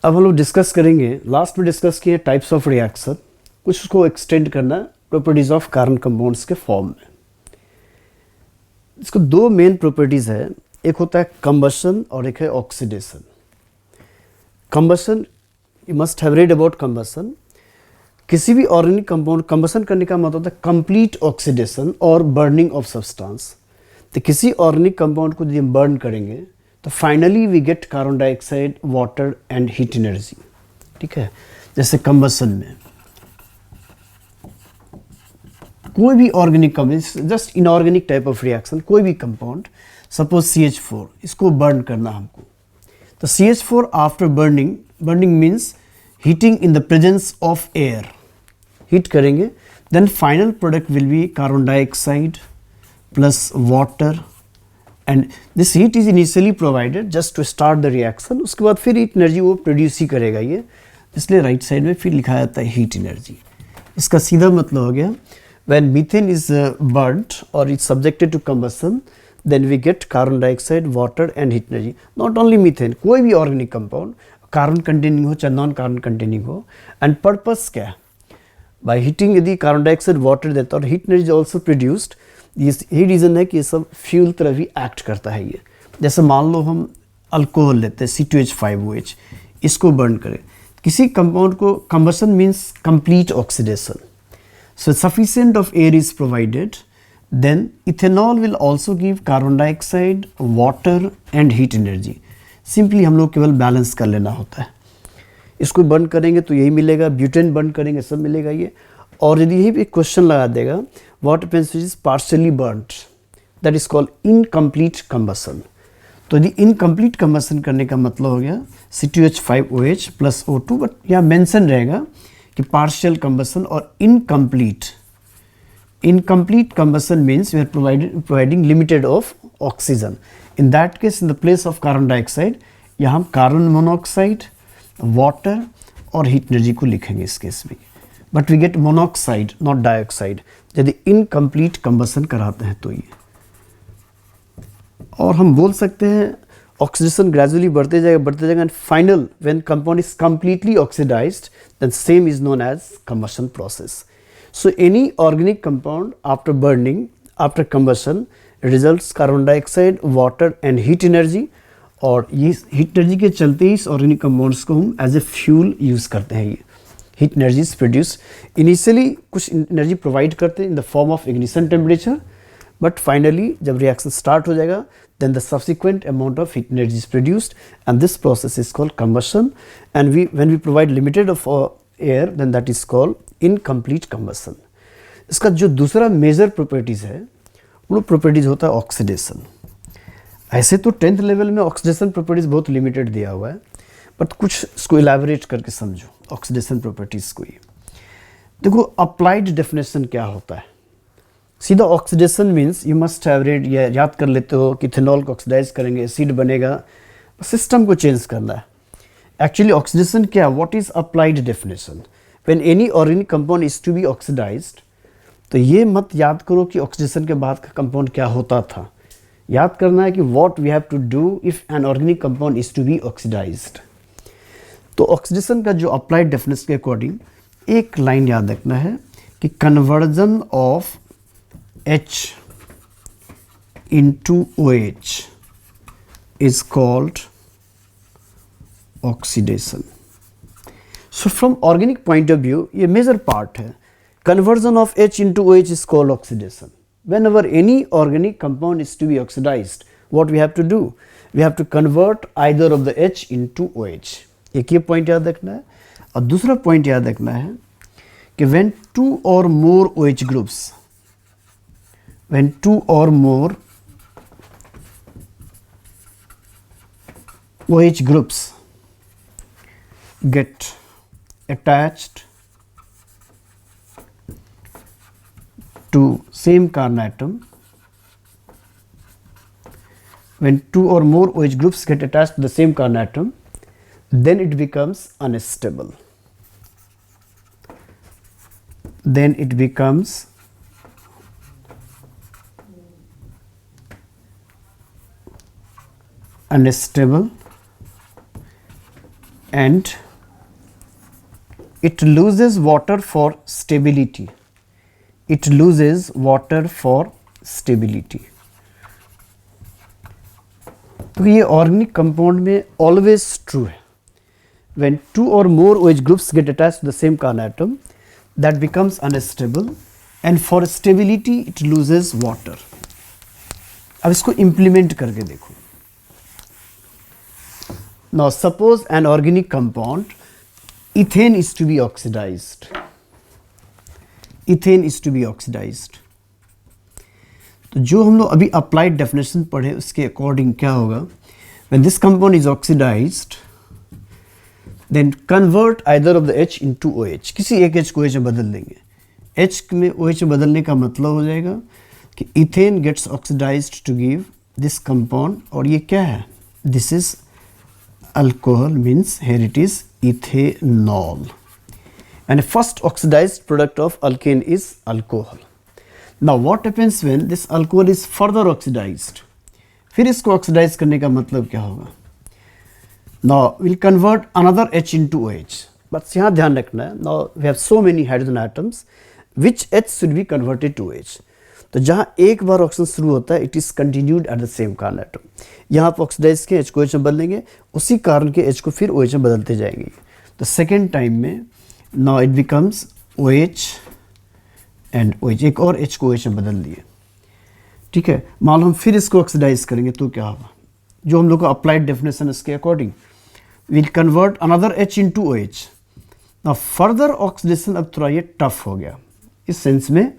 अब हम लोग डिस्कस करेंगे, लास्ट में डिस्कस किए टाइप्स ऑफ रिएक्शन, कुछ उसको एक्सटेंड करना प्रॉपर्टीज ऑफ कार्बन कंपाउंड्स के फॉर्म में। इसको दो मेन प्रॉपर्टीज है, एक होता है कंबशन और एक है oxidation. Combustion, you must have read about combustion. किसी भी ऑर्गेनिक कंपाउंड कंबशन करने का मतलब होता है कंप्लीट ऑक्सीडेशन और बर्निंग ऑफ सब्सटेंस। तो किसी ऑर्गेनिक कंपाउंड को जब हम बर्न करेंगे तो finally we get carbon dioxide, water and heat energy. ठीक है, जैसे कंबशन में कोई भी organic compound, just inorganic type of reaction, कोई भी कंपाउंड, सपोज CH4, इसको बर्न करना हमको, तो CH4 after burning, burning means heating in the presence of air, heat करेंगे, then final product will be carbon dioxide plus water and this heat is initially provided just to start the reaction. उसके बाद फिर heat energy वो produce ही करेगा ये, इसलिए right side में फिर लिखा जाता है हीट एनर्जी। इसका सीधा मतलब हो गया when methane is burnt or is subjected to combustion, then we get carbon dioxide, water and heat energy. Not only methane, कोई भी organic compound कार्बन कंटेनिंग हो चाहे नॉन कार्बन कंटेनिंग हो, एंड पर्पस क्या है, बाय हीटिंग यदि carbon dioxide water देता है और हीट एनर्जी ऑल्सो प्रोड्यूस्ड, यही रीज़न है कि ये सब फ्यूल तरह भी एक्ट करता है ये। जैसे मान लो हम अल्कोहल लेते हैं C2H5OH, इसको बर्न करें, किसी कंपाउंड को, combustion means complete oxidation, so sufficient of air is provided, then ethanol will also give carbon dioxide, water and heat energy. Simply हम लोग केवल बैलेंस कर लेना होता है। इसको बर्न करेंगे तो यही मिलेगा, ब्यूटेन बर्न करेंगे सब मिलेगा ये। और यदि यही भी क्वेश्चन लगा देगा what happens is partially burned, that is called incomplete combustion. तो यदि इनकम्प्लीट कंबशन करने का मतलब हो गया C2H5OH प्लस O2, बट यहाँ मेंशन रहेगा कि पार्शियल कंबशन और incomplete. Incomplete combustion means we are providing limited of oxygen. In that case, in the place of carbon dioxide, यहाँ हम कार्बन मोनोऑक्साइड, वाटर और हीट एनर्जी को लिखेंगे इस केस में, but we get monoxide not dioxide यदि incomplete combustion कराते हैं तो ये। और हम बोल सकते हैं ऑक्सीडेशन ग्रेजुअली बढ़ते जाएगा and final when compound is completely oxidised, then same is known as combustion process. So any organic compound after burning, after combustion, results carbon dioxide, water and heat energy, और ये heat energy के चलते ही इस organic compounds को हम as a fuel use करते हैं। ये heat energy is produce, initially कुछ एनर्जी प्रोवाइड करते हैं in the form of ignition temperature, but finally जब रिएक्शन स्टार्ट हो जाएगा then the subsequent amount of heat energy is produced, and this process is called combustion, and when we provide limited of air, then that is called incomplete combustion. इसका जो दूसरा major properties है वो properties होता है oxidation. ऐसे तो 10th level में ऑक्सीडेशन प्रॉपर्टीज बहुत लिमिटेड दिया हुआ है, बट कुछ इसको इलेबोरेट करके समझो ऑक्सीडेशन प्रॉपर्टीज को। ये देखो अप्लाइड डेफिनेशन क्या होता है। सीधा oxidation means you must have read, या याद कर लेते हो कि इथेनॉल को ऑक्सीडाइज करेंगे, एसिड बनेगा, सिस्टम को चेंज करना है। एक्चुअली ऑक्सीडेशन क्या, what is applied definition, when any organic compound is to be oxidised. तो ये मत याद करो कि ऑक्सीडेशन के बाद का कंपाउंड क्या होता था, याद करना है कि what we have to do if an organic compound is to be oxidised. तो ऑक्सीडेशन का जो अप्लाइड डेफिनेशन के अकॉर्डिंग एक लाइन याद रखना है कि conversion of H into OH is called oxidation. So from organic point of view, ये major part है। Conversion of H into OH is called oxidation. Whenever any organic compound is to be oxidized, what we have to do? We have to convert either of the H into OH. एक ये point याद रखना है, और दूसरा point याद रखना है कि when two or more OH groups, when two or more OH groups get attached to same carbon atom, when two or more OH groups get attached to the same carbon atom, then it becomes unstable. Then it becomes unstable and it loses water for stability. It loses water for stability. तो ये organic compound में always true है. When two or more OH groups get attached to the same carbon atom, that becomes unstable, and for stability it loses water. अब इसको implement करके देखो. Now suppose an organic compound, ethane is to be oxidized. Ethane is to be oxidized. तो जो हम लोग अभी applied definition पढ़े उसके according क्या होगा? When this compound is oxidized, then convert either of the H into OH. किसी एक H को OH में बदल देंगे. H में OH में बदलने का मतलब हो जाएगा कि ethane gets oxidized to give this compound, और ये क्या है? This is alcohol, means here it is ethanol. And first oxidized product of alkane is alcohol. Now what happens when this alcohol is further oxidized? फिर इसको oxidize करने का मतलब क्या होगा? Now we'll convert another H into OH. बस यहाँ ध्यान रखना है. Now we have so many hydrogen atoms. Which H should be converted to OH? तो जहाँ एक बार ऑक्सीजन शुरू होता है, it is continued at the same carbon atom. यहाँ आप ऑक्सीडाइज के H को OH में बदलेंगे, उसी कार्बन के H को फिर OH में बदलते जाएंगे. तो सेकेंड टाइम में now it becomes OH and OH. एक और H को OH में बदल दिए. ठीक है. मान लो हम फिर इसको ऑक्सीडाइज करेंगे तो क्या होगा? जो हम लोग को अप्लाइड डेफिनेशन इसके according will convert another H into OH. ना फर्दर ऑक्सीडेशन अब थोड़ा ये टफ हो गया इस सेंस में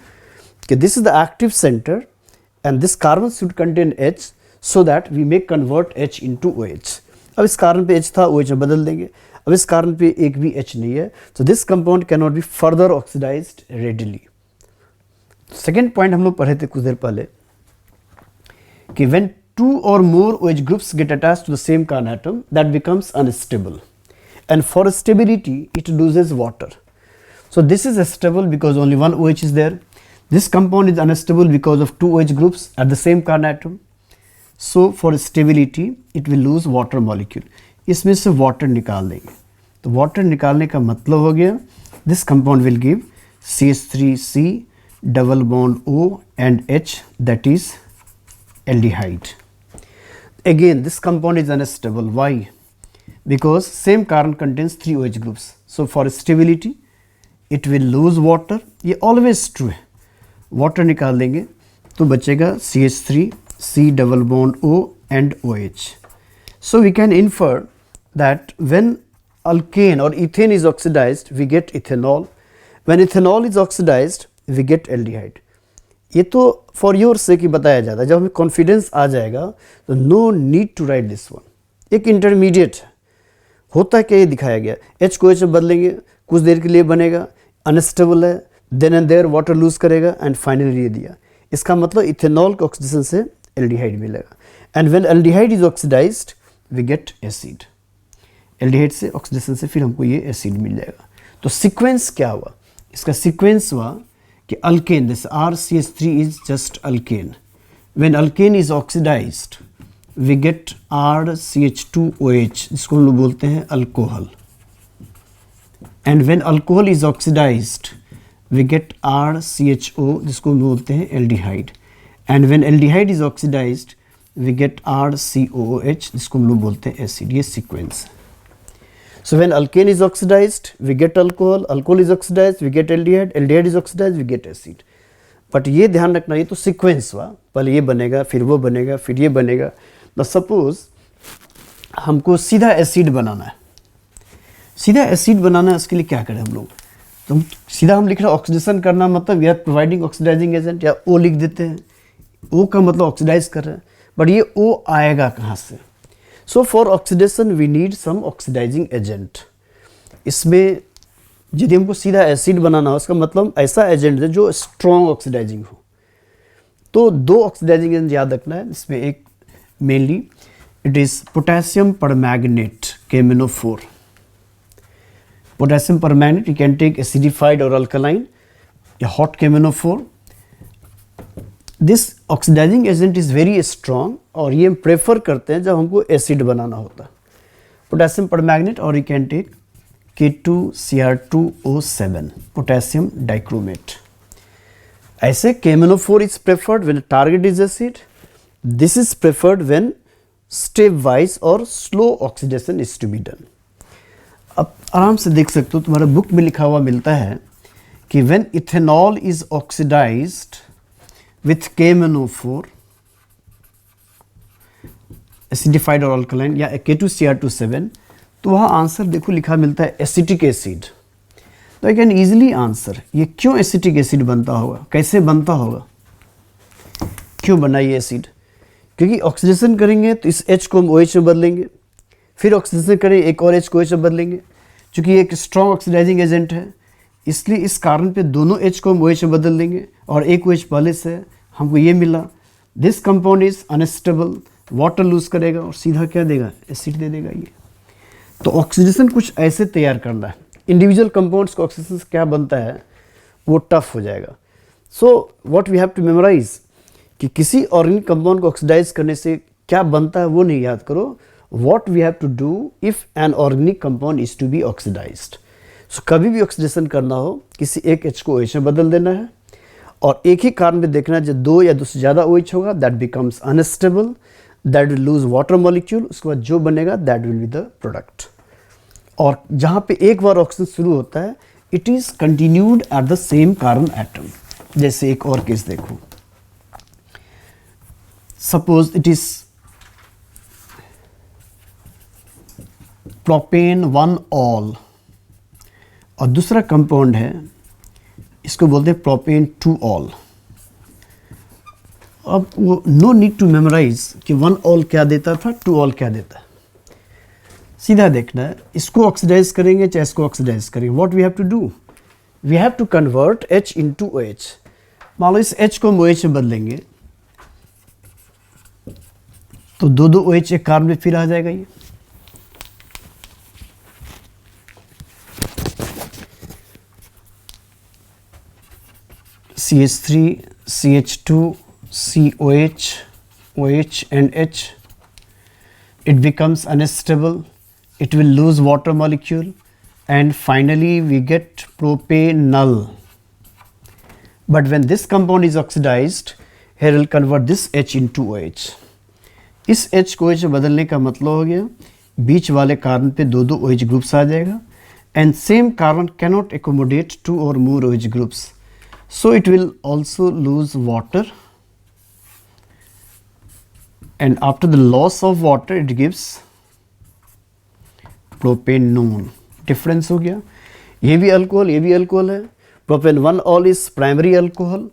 कि this is the active centre and this carbon should contain H so that we may convert H into OH. अब इस कार्बन पे H था, OH में बदल देंगे. अब इस कार्बन पे एक भी H नहीं है, so this compound cannot be further oxidized readily. Second point हम लोग पढ़े थे कुछ देर पहले कि when two or more OH groups get attached to the same carbon atom, that becomes unstable, and for stability it loses water. So this is stable because only one OH is there. This compound is unstable because of two OH groups at the same carbon atom. So for stability it will lose water molecule. इसमें से water निकाल देंगे. तो water निकालने का मतलब हो गया this compound will give CH3C double bond O and H, that is aldehyde. Again this compound is unstable. Why? Because same carbon contains three OH groups. So for stability it will lose water. ये always true है. Water निकाल देंगे तो बचेगा CH3C double bond O and OH. So we can infer that when alkane or ethane is oxidized we get ethanol. When ethanol is oxidized we get aldehyde. ये तो for your से कि बताया जाता है. जब हमें कॉन्फिडेंस आ जाएगा तो no need to write this one. एक इंटरमीडिएट होता है क्या ये दिखाया गया. H को H में बदलेंगे, कुछ देर के लिए बनेगा, अनस्टेबल है, then and there water lose करेगा एंड फाइनली ये दिया. इसका मतलब इथेनॉल के ऑक्सीडेशन से एल्डिहाइड मिलेगा. And when aldehyde is oxidised we get acid. Aldehyde से ऑक्सीडेशन से फिर हमको ये एसिड मिल जाएगा. तो सीक्वेंस क्या हुआ? इसका सीक्वेंस हुआ कि alkane, this RCH3 is just alkane. When alkane is oxidized, we get RCH2OH, जिसको हम लोग बोलते हैं alcohol. And when alcohol is oxidized, we get RCHO, जिसको हम बोलते हैं aldehyde. And when aldehyde is oxidized, we get RCOOH, जिसको हम लोग बोलते हैं acid. ये sequence. So when alkane is oxidized, we get alcohol. Alcohol is oxidized, we get aldehyde. Aldehyde is oxidized, we get acid. But ये ध्यान रखना, ये तो sequence हुआ. पहले ये बनेगा, फिर वो बनेगा, फिर ये बनेगा. Now suppose हमको सीधा एसिड बनाना है. सीधा एसिड बनाना है, उसके लिए क्या करें हम लोग? तो सीधा हम लिख रहे हैं ऑक्सीडेशन करना, मतलब we are providing oxidising agent, या O लिख देते हैं. O का मतलब ऑक्सीडाइज कर रहे हैं. बट ये O आएगा कहाँ से? So for oxidation we need some oxidizing agent. इसमें यदि हमको सीधा एसिड बनाना हो, उसका मतलब ऐसा एजेंट है जो स्ट्रॉन्ग ऑक्सीडाइजिंग हो. तो दो ऑक्सीडाइजिंग एजेंट याद रखना है. इसमें एक mainly it is potassium permanganate KMnO4. Potassium permanganate you can take acidified और अल्कलाइन या hot KMnO4. This oxidising agent is very strong और ये हम प्रेफर करते हैं जब हमको एसिड बनाना होता है. potassium permanganate, or you can take K2Cr2O7, potassium dichromate. ऐसे KMnO4 is preferred when target is acid. This is preferred when stepwise or slow oxidation is to be done. अब आराम से देख सकते हो, तुम्हारा बुक में लिखा हुआ मिलता है कि when ethanol is oxidized with KMnO4 acidified or alkaline या K2Cr27, तो वहाँ आंसर देखो लिखा मिलता है एसिटिक एसिड. तो आई कैन ईजिली आंसर ये क्यों एसिटिक एसिड बनता होगा, कैसे बनता होगा, क्यों बना ये एसिड. क्योंकि ऑक्सीडेशन करेंगे तो इस H को हम OH में बदलेंगे, फिर ऑक्सीडेशन करेंगे एक और H को OH में बदलेंगे. चूँकि ये एक स्ट्रॉन्ग ऑक्सीडाइजिंग एजेंट है, इसलिए इस कारण पे दोनों H को हम OH में बदल देंगे और एक OH पहले से हमको ये मिला. This compound is unstable, water lose करेगा और सीधा क्या देगा, एसिड दे देगा ये. तो ऑक्सीडेशन कुछ ऐसे तैयार करना है. इंडिविजुअल कंपाउंड्स का ऑक्सीडेशन से क्या बनता है वो टफ हो जाएगा. So what we have to memorise कि किसी ऑर्गेनिक कंपाउंड को ऑक्सीडाइज करने से क्या बनता है वो नहीं याद करो. What we have to do if an organic compound is to be oxidised. So कभी भी ऑक्सीडेशन करना हो किसी एक H को OH में बदल देना है और एक ही कारण में देखना है. जब दो या दो से ज़्यादा OH होगा that becomes unstable, that will lose water molecule. उसके बाद जो बनेगा that will be the product. और जहाँ पे एक बार ऑक्सीजन शुरू होता है it is continued at the same carbon atom. जैसे एक और केस देखो, सपोज इट इज प्रोपेन 1-ऑल और दूसरा कंपाउंड है इसको बोलते हैं प्रोपेन 2-ऑल. अब वो नो नीड टू मेमोराइज कि 1-ऑल क्या देता था, 2-ऑल क्या देता है. सीधा देखना है, इसको ऑक्सीडाइज करेंगे चाहे इसको ऑक्सीडाइज करेंगे. What we have to do, we have to convert H into OH. मान लो इस H को हम OH में बदलेंगे तो दो OH एक कार्बन में फिर आ जाएगा ये. CH3 CH2 COH OH and H. It becomes unstable, it will lose water molecule and finally we get propanol. But when this compound is oxidized, here will convert this H into OH. इस H को OH में बदलने का मतलब हो गया बीच वाले carbon पे दो OH ग्रुप्स आ जाएगा and same carbon cannot accommodate 2 or more OH groups. So it will also lose water and after the loss of water it gives propanone. Difference हो गया, ये भी अल्कोहल ये भी अल्कोहल है. Propan one ol is primary alcohol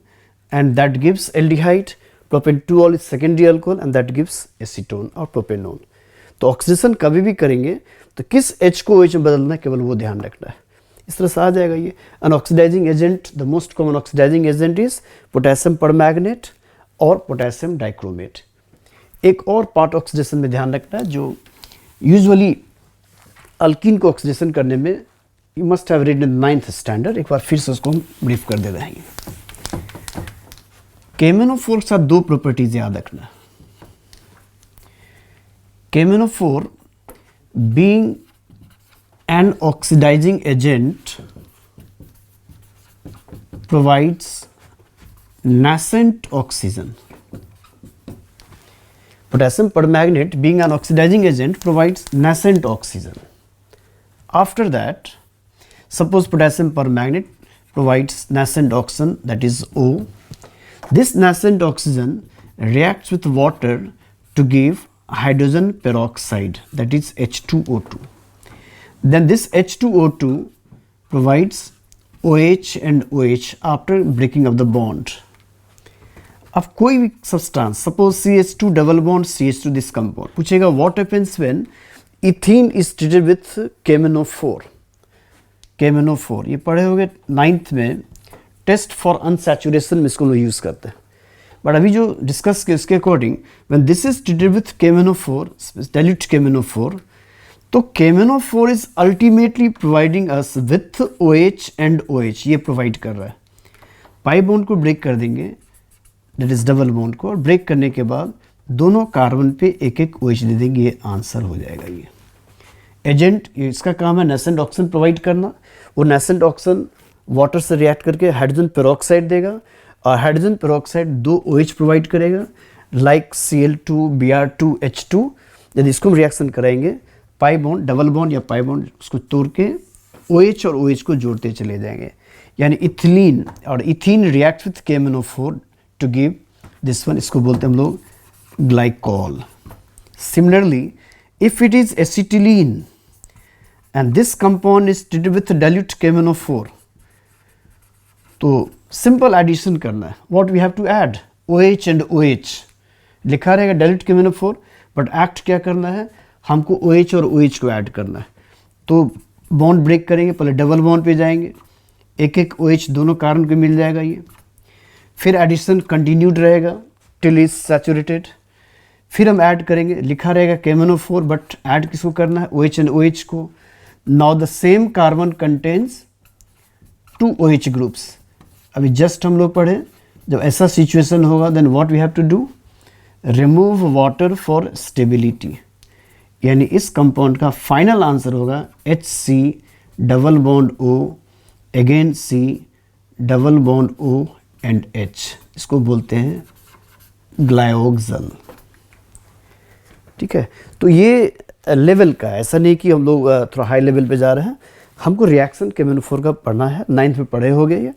and that gives aldehyde. Propan two ol is secondary alcohol and that gives acetone और propanone. तो oxidation कभी भी करेंगे तो किस H को OH में बदलना है केवल वो ध्यान रखना है. इस तरह से आ जाएगा ये. An oxidizing agent, the most common oxidizing agent is potassium permanganate और potassium dichromate. एक और पार्ट ऑक्सीडेशन में ध्यान रखना है जो यूजुअली अल्कीन को ऑक्सीडेशन करने में you must have read in 9th standard. एक बार फिर से उसको हम ब्रीफ कर दे रहे हैं. KMnO4 के साथ दो प्रॉपर्टीज याद रखना. KMnO4 being an oxidizing agent provides nascent oxygen. Potassium permanganate being an oxidizing agent provides nascent oxygen. After that, suppose potassium permanganate provides nascent oxygen, that is O. This nascent oxygen reacts with water to give hydrogen peroxide, that is H2O2. Then this H2O2 provides OH and OH after breaking of the bond. अब कोई भी substance, suppose CH2 double bond CH2 this compound, पूछेगा what happens when ethene is treated with KMnO4. KMnO4 ये पढ़े होंगे 9th में, test for unsaturation में इसको लोग यूज़ करते हैं. बट अभी जो डिस्कस किया उसके according when this is treated with KMnO4, dilute KMnO4, तो KMnO4 is ultimately providing us with OH and OH. ये प्रोवाइड कर रहा है. पाई बॉन्ड को ब्रेक कर देंगे, दैट इज डबल बॉन्ड को, और ब्रेक करने के बाद दोनों कार्बन पे एक एक OH दे देंगे. ये आंसर हो जाएगा. ये एजेंट, इसका काम है नेसेंट ऑक्सीजन प्रोवाइड करना। वो नेसेंट ऑक्सीजन वाटर से रिएक्ट करके हाइड्रोजन पेरोक्साइड देगा और हाइड्रोजन पेरोक्साइड 2 OH प्रोवाइड करेगा लाइक Cl2 Br2 H2। यदि इसको हम रिएक्शन कराएंगे पाई बॉन्ड, डबल बॉन्ड या पाई बॉन्ड, उसको तोड़ के OH और OH को जोड़ते चले जाएंगे, यानी इथिलीन और ethene react with KMnO4 to give this one, इसको बोलते हैं हम लोग glycol. Similarly if it is acetylene and this compound is treated with dilute KMnO4, तो सिंपल एडिशन करना है। What we have to add OH and OH, लिखा रहेगा dilute KMnO4, बट एक्ट क्या करना है, हमको OH और OH को ऐड करना है। तो बॉन्ड ब्रेक करेंगे, पहले डबल बॉन्ड पे जाएंगे, एक एक OH दोनों कार्बन को मिल जाएगा ये, फिर एडिशन कंटिन्यूड रहेगा टिल इज सैचुरेटेड, फिर हम ऐड करेंगे, लिखा रहेगा KMnO4, बट ऐड किसको करना है, OH एंड OH को। Now the same carbon contains 2 OH groups. अभी जस्ट हम लोग पढ़े, जब ऐसा सिचुएशन होगा then what we have to do, remove water for stability, यानी इस कंपाउंड का फाइनल आंसर होगा HC double bond O again C double bond O and H, इसको बोलते हैं ग्लायोक्सल। ठीक है, तो ये लेवल का, ऐसा नहीं कि हम लोग थोड़ा हाई लेवल पे जा रहे हैं। हमको रिएक्शन KMnO4 का पढ़ना है, 9th में पढ़े हो गए ये।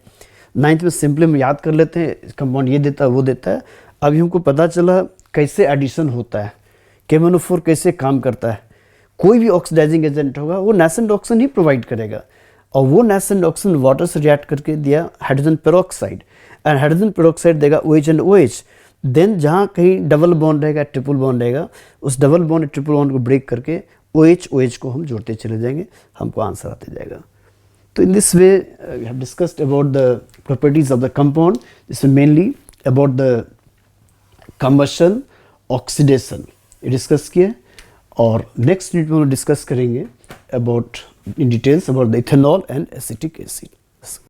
9th में सिंपली हम याद कर लेते हैं, कंपाउंड ये देता है वो देता है। अभी हमको पता चला कैसे एडिशन होता है, KMnO4 कैसे काम करता है। कोई भी ऑक्सीडाइजिंग एजेंट होगा वो नेसेंट ऑक्सीजन ही प्रोवाइड करेगा, और वो नेसेंट ऑक्सीजन वाटर से रिएक्ट करके दिया hydrogen peroxide, and hydrogen peroxide देगा OH एंड OH। देन जहाँ कहीं डबल बॉन्ड रहेगा, ट्रिपल बॉन्ड रहेगा, उस डबल बॉन्ड ट्रिपल बॉन्ड को ब्रेक करके OH OH को हम जोड़ते चले जाएंगे, हमको आंसर आते जाएगा। तो in this way we have discussed about the properties of the compound. This is mainly about the combustion, oxidation ये डिस्कस किए, और नेक्स्ट यूनिट में हम डिस्कस करेंगे about in details about the ethanol and acetic acid.